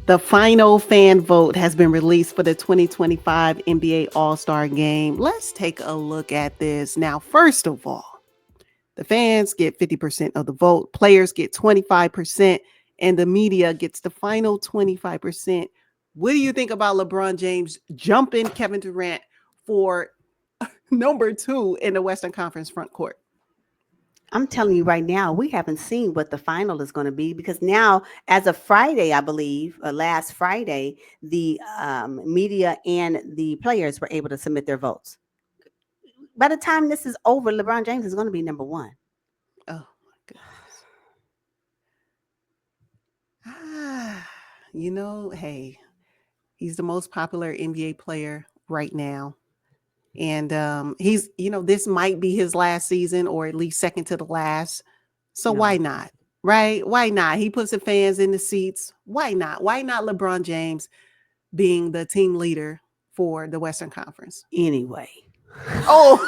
The final fan vote has been released for the 2025 NBA All-Star Game. Let's take a look at this. Now, first of all, the fans get 50% of the vote, players get 25%, and the media gets the final 25%. What do you think about LeBron James jumping Kevin Durant for number 2 in the Western Conference front court? I'm telling you right now, we haven't seen what the final is going to be because now, as of Friday, I believe, last Friday, the media and the players were able to submit their votes. By the time this is over, LeBron James is going to be number one. Oh, my goodness. Hey, he's the most popular NBA player right now. And he's, this might be his last season or at least second to the last. So why No. not? Right? Why not? He puts the fans in the seats. Why not? Why not LeBron James being the team leader for the Western Conference? Anyway. Oh,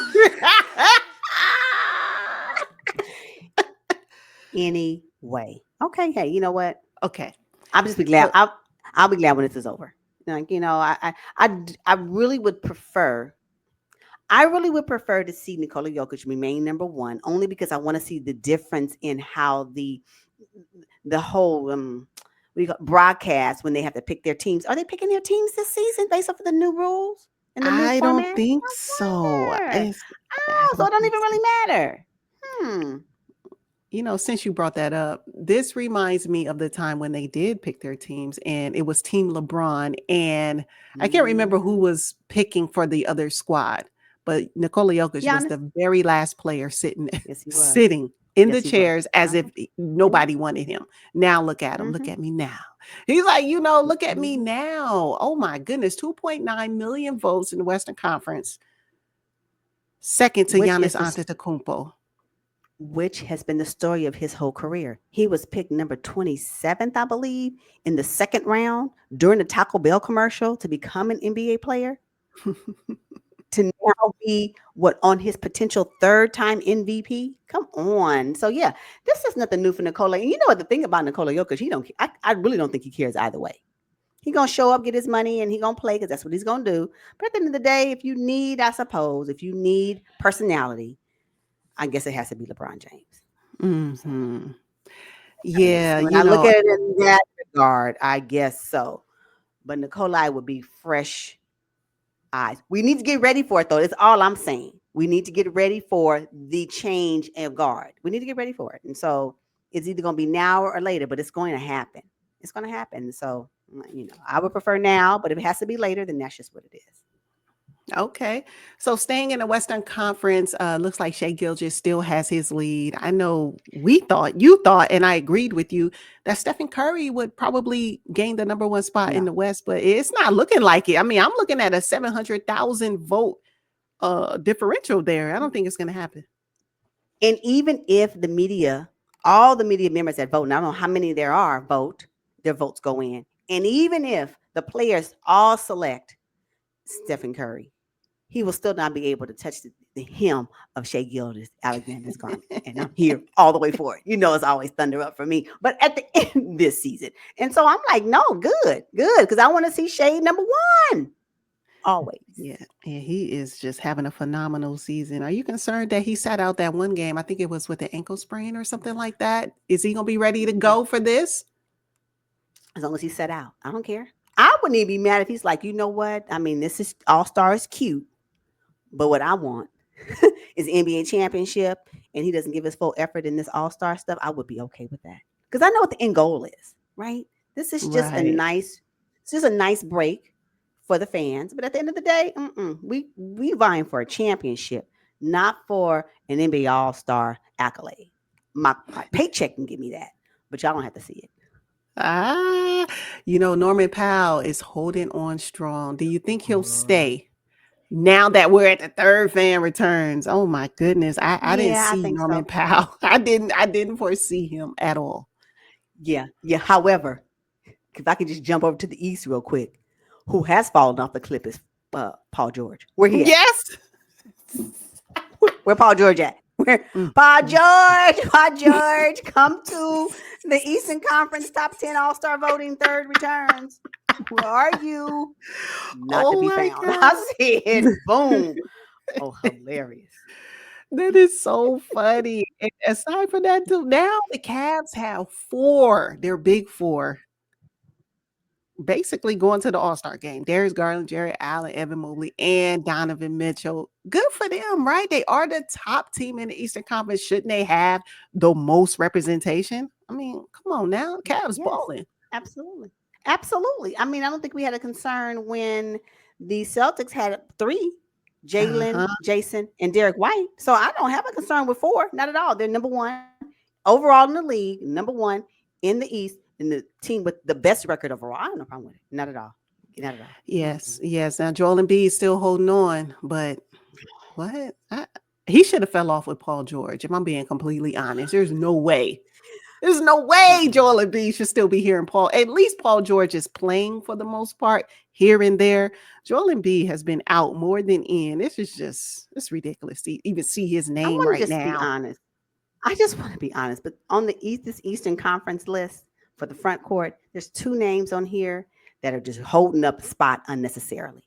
Anyway. Okay. Hey, you know what? okay. I'll just be glad. So, I'll be glad when this is over. Like, I really would prefer. I really would prefer to see Nikola Jokic remain number one, only because I want to see the difference in how the whole broadcast when they have to pick their teams. Are they picking their teams this season based off of the new rules and the new I don't format? think I so. wonder. I Oh, so don't it don't think even so. really matter. Hmm. Since you brought that up, this reminds me of the time when they did pick their teams and it was Team LeBron. And I can't remember who Mm-hmm. was picking for the other squad, but Nikola Jokic was Giannis? the very last player sitting Yes, he was. sitting in the Yes, he was. chairs as if Uh-huh. nobody wanted him. Now look at him. Look Mm-hmm. at me now. He's like, look at me Mm-hmm. now. Oh my goodness, 2.9 million votes in the Western Conference. Second to Which Giannis is the Antetokounmpo. which has been the story of his whole career. He was picked number 27th, I believe, in the second round during the Taco Bell commercial to become an NBA player, to now be what on his potential third time MVP. Come on. So yeah, this is nothing new for Nikola. And you know what the thing about Nikola Jokic, he don't I really don't think he cares either way. He gonna show up, get his money, and he gonna play because that's what he's gonna do. But at the end of the day, if you need, I suppose, if you need personality, I guess it has to be LeBron James. So Hmm. I guess Yeah, when I look at it in that regard, I guess so. But Nikolai would be fresh eyes. We need to get ready for it, though. That's all I'm saying. We need to get ready for the change of guard. We need to get ready for it. And so it's either going to be now or later, but it's going to happen. It's going to happen. So, I would prefer now, but if it has to be later, then that's just what it is. Okay. So staying in the Western Conference, looks like Shea Gilgis still has his lead. I know you thought, and I agreed with you that Stephen Curry would probably gain the number one spot in No. the West, but it's not looking like it. I mean, I'm looking at a 700,000 vote differential there. I don't think it's going to happen. And even if the media, all the media members that vote, and I don't know how many there are, vote, their votes go in. And even if the players all select Stephen Curry, he will still not be able to touch the hem of Shea Gildas Alexander's garment. And I'm here all the way for it. It's always thunder up for me. But at the end this season. And so I'm like, no, good, because I want to see Shea number one. Always. Yeah, and he is just having a phenomenal season. Are you concerned that he sat out that one game? I think it was with the ankle sprain or something like that. Is he going to be ready to go for this? As long as he's set out. I don't care. I wouldn't even be mad if he's like, you know what? I mean, this is All-Star is cute, but what I want is the NBA championship, and he doesn't give his full effort in this All-Star stuff. I would be okay with that because I know what the end goal is, right? This is just Right. it's just a nice break for the fans. But at the end of the day, we vying for a championship, not for an NBA All-Star accolade. My paycheck can give me that, but y'all don't have to see it. Ah, Norman Powell is holding on strong. Do you think he'll stay now that we're at the third fan returns? Oh my goodness. I didn't Yeah, I see think Norman so. Powell. I didn't foresee him at all. Yeah, yeah. However, if I could just jump over to the East real quick, who has fallen off the cliff is Paul George. Where he at? Yes. Where Paul George at? Where Mm, Pa mm. George, Pa George, come to the Eastern Conference Top 10 All-Star voting third returns. Where are you? Not to Oh be my found. God. I said, boom. Oh, hilarious. That is so funny. And aside from that, too, now the Cavs have four, their big four, basically going to the All-Star game. Darius Garland, Jerry Allen, Evan Mobley, and Donovan Mitchell. Good for them, right? They are the top team in the Eastern Conference. Shouldn't they have the most representation? I mean, come on now. Cavs Yes, balling. absolutely. Absolutely. I mean, I don't think we had a concern when the Celtics had three, Jalen, Uh-huh. Jason, and Derek White. So I don't have a concern with four. Not at all. They're number one overall in the league, number one in the East, and the team with the best record overall. I have no problem with it. Not at all. Not at all. Yes, Mm-mm. yes. Now Joel Embiid is still holding on, but what? He should have fell off with Paul George. If I'm being completely honest, there's no way. There's no way Mm-mm. Joel Embiid should still be hearing Paul. At least Paul George is playing for the most part here and there. Joel Embiid has been out more than in. This is just it's ridiculous to even see his I name want to right just be now. honest. I just want to be honest, but on the this Eastern Conference list for the front court, there's two names on here that are just holding up a spot unnecessarily.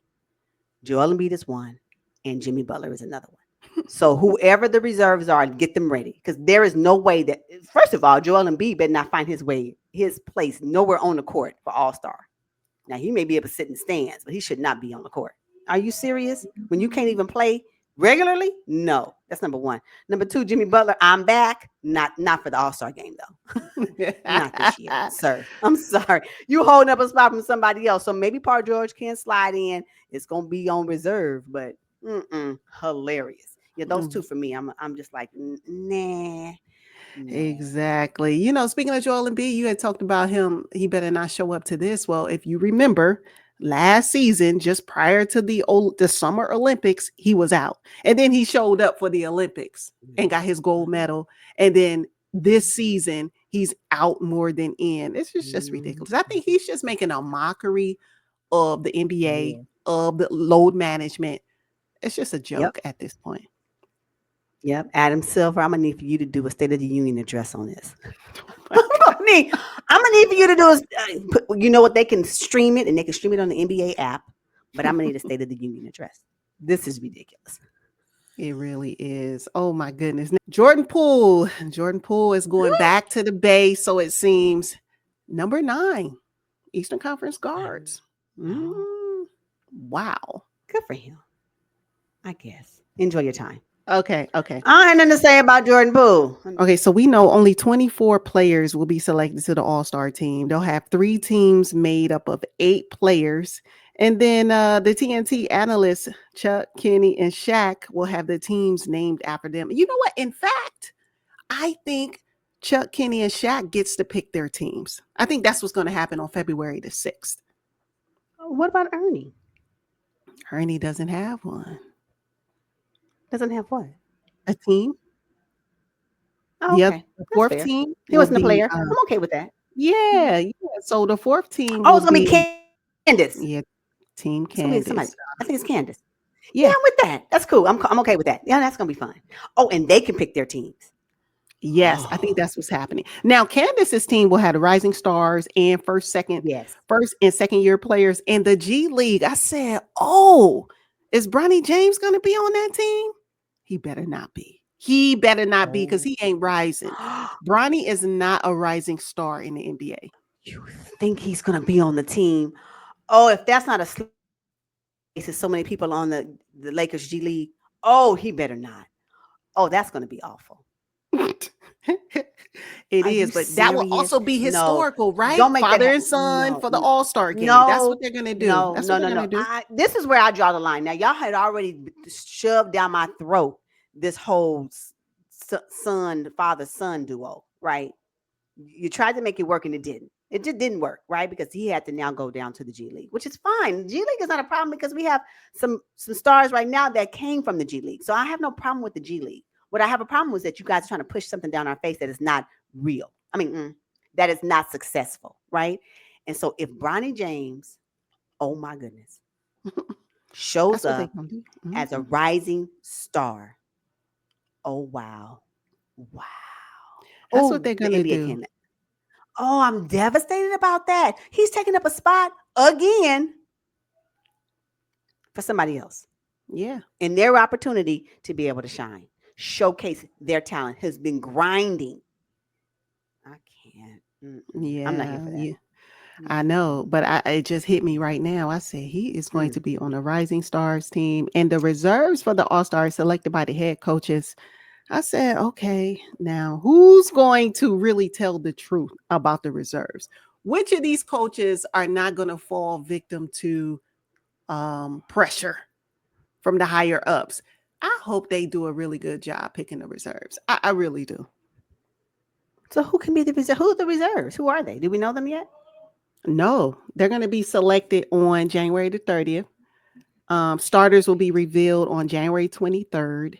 Joel Embiid is one, and Jimmy Butler is another one. So whoever the reserves are, get them ready because there is no way that. First of all, Joel Embiid better not find his place nowhere on the court for All Star. Now he may be able to sit in the stands, but he should not be on the court. Are you serious? When you can't even play regularly? No, that's number one. Number two, Jimmy Butler. I'm back. Not for the All Star game though. Not this year, sir. I'm sorry. You holding up a spot from somebody else. So maybe Paul George can slide in. It's gonna be on reserve, but hilarious. Yeah, those two for me. I'm just like nah, nah. Exactly. You know, speaking of Joel Embiid, you had talked about him. He better not show up to this. Well, if you remember, last season, just prior to the Summer Olympics, he was out, and then he showed up for the Olympics and got his gold medal. And then this season, he's out more than in. This is just ridiculous. I think he's just making a mockery of the NBA, Yeah. of the load management. It's just a Yep. joke at this point. Yep. Adam Silver, I'm gonna need for you to do a State of the Union address on this. Oh my God. I'm gonna need for you to do is you know what, they can stream it and they can stream it on the NBA app, but I'm gonna need a State of the Union address. This is ridiculous. It really is. Oh my goodness. Now, Jordan Poole. Jordan Poole is going back to the Bay, so it seems. Number 9, Eastern Conference guards. Oh, Mm, wow. good for him. I guess. Enjoy your time. Okay, okay. I had nothing to say about Jordan Poole. Okay, so we know only 24 players will be selected to the All-Star team. They'll have 3 teams made up of 8 players. And then the TNT analysts, Chuck, Kenny, and Shaq, will have the teams named after them. You know what? In fact, I think Chuck, Kenny, and Shaq gets to pick their teams. I think that's what's going to happen on February the 6th. What about Ernie? Ernie doesn't have one. Doesn't have what? A team. Oh, The other, okay. the That's fourth fair. team He will wasn't a be, player. I'm okay with that. yeah, Yeah. yeah. So the fourth team Oh, will it's gonna be be, Candace. yeah, Team It's gonna be somebody. Candace. I think it's Candace. Yeah, Yeah. I'm with that. That's cool. I'm okay with that. Yeah, that's gonna be fun. Oh, and they can pick their teams. Yes, I think Oh, that's what's happening. Now, Candace's team will have the rising stars and yes. first and second year players in the G League. I said, "Oh, is Bronny James going to be on that team?" He better not be. He better not be because Oh. he ain't rising. Bronny is not a rising star in the NBA. You think he's gonna be on the team? Oh, if that's not a there's so many people on the Lakers G League. Oh, he better not. Oh, that's gonna be awful. It Are you is, but that will serious? also be No, historical, right? don't make that Father happen. and son for the All-Star game. That's what No, they're gonna do. no, That's no, what they're no, gonna no. do. This is where I draw the line. Now, y'all had already shoved down my throat this whole father son duo, right? You tried to make it work and it didn't. It just didn't work, right? Because he had to now go down to the G League, which is fine. G League is not a problem because we have some stars right now that came from the G League. So I have no problem with the G League. What I have a problem with is that you guys are trying to push something down our face that is not real. I mean, that is not successful, right? And so if Bronny James, oh my goodness, shows That's what they're up gonna do. as a Mhm. rising star, Oh, wow. Wow. That's what Oh, they're the gonna NBA do. can. Oh, I'm devastated about that. He's taking up a spot again for somebody else. Yeah, And their opportunity to be able to shine, showcase their talent has been grinding. I can't. I'm not here yeah, for that. yeah. I know, Mm-mm. but it just hit me right now. I said he is going to Hmm. be on the Rising Stars team, and the reserves for the All Stars selected by the head coaches. I said, okay, now who's going to really tell the truth about the reserves? Which of these coaches are not going to fall victim to pressure from the higher ups? I hope they do a really good job picking the reserves. I really do. So who can be the reserve? Who are the reserves? Who are they? Do we know them yet? No, they're going to be selected on January the 30th. Starters will be revealed on January 23rd.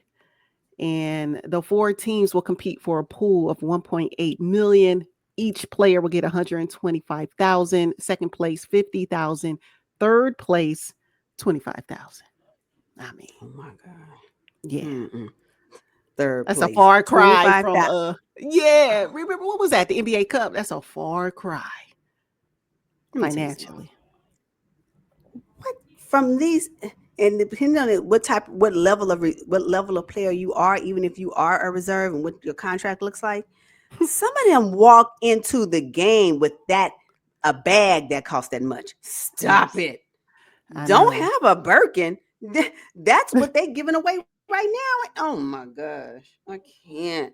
And the four teams will compete for a pool of 1.8 million. Each player will get 125,000. Second place 50,000. Third place 25,000. I mean, Oh my God. yeah. Mm-mm. Third That's a place, far cry from 25,000. yeah. Remember what was that? The NBA Cup. That's a far cry Let me tell you something. financially. What from these, and depending on what type, what level of player you are, even if you are a reserve and what your contract looks like, some of them walk into the game with that a bag that costs that much. Stop Yes, it. I Don't know. have a Birkin. That's what they giving away right now. Oh my gosh. I can't.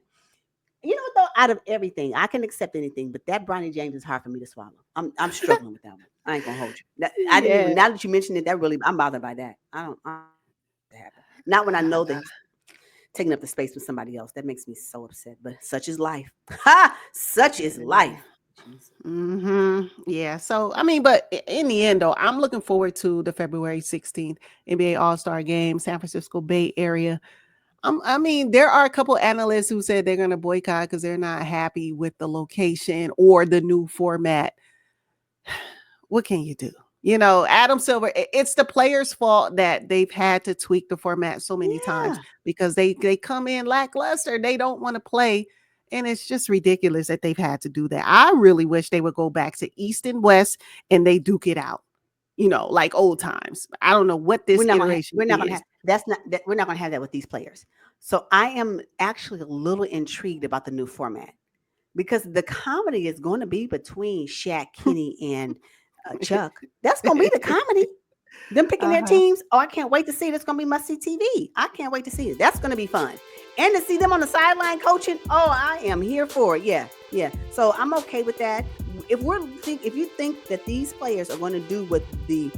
You know what though? Out of everything, I can accept anything, but that Bronny James is hard for me to swallow. I'm struggling with that one. I ain't gonna hold you. I didn't even Yeah. now that you mentioned it, that really I'm bothered by that. I don't want that to happen. Not when I know that he's taking up the space with somebody else. That makes me so upset. But such is life. Ha! Such is life. Jesus. Yeah. So, I mean, but in the end, though, I'm looking forward to the February 16th NBA All Star game, San Francisco Bay Area. I mean, there are a couple analysts who said they're going to boycott because they're not happy with the location or the new format. What can you do? You know, Adam Silver, it's the players' fault that they've had to tweak the format so many times Yeah. because they come in lackluster. They don't want to play. And it's just ridiculous that they've had to do that. I really wish they would go back to East and West and they duke it out, like old times. I don't know what this iteration We're not gonna is. have that's not that we're not gonna have that with these players. So I am actually a little intrigued about the new format because the comedy is going to be between Shaq, Kenny, and Chuck. That's going to be the comedy. Them picking their Uh-huh. teams. Oh, I can't wait to see it. It's going to be must see TV. I can't wait to see it. That's going to be fun. And to see them on the sideline coaching. Oh, I am here for it. Yeah, yeah. So I'm okay with that. If you think that these players are going to do what the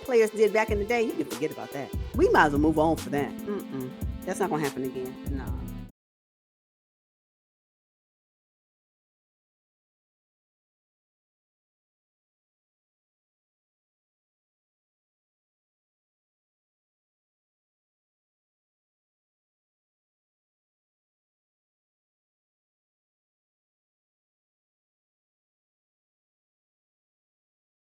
players did back in the day, you can forget about that. We might as well move on for that. That's not going to happen again. No,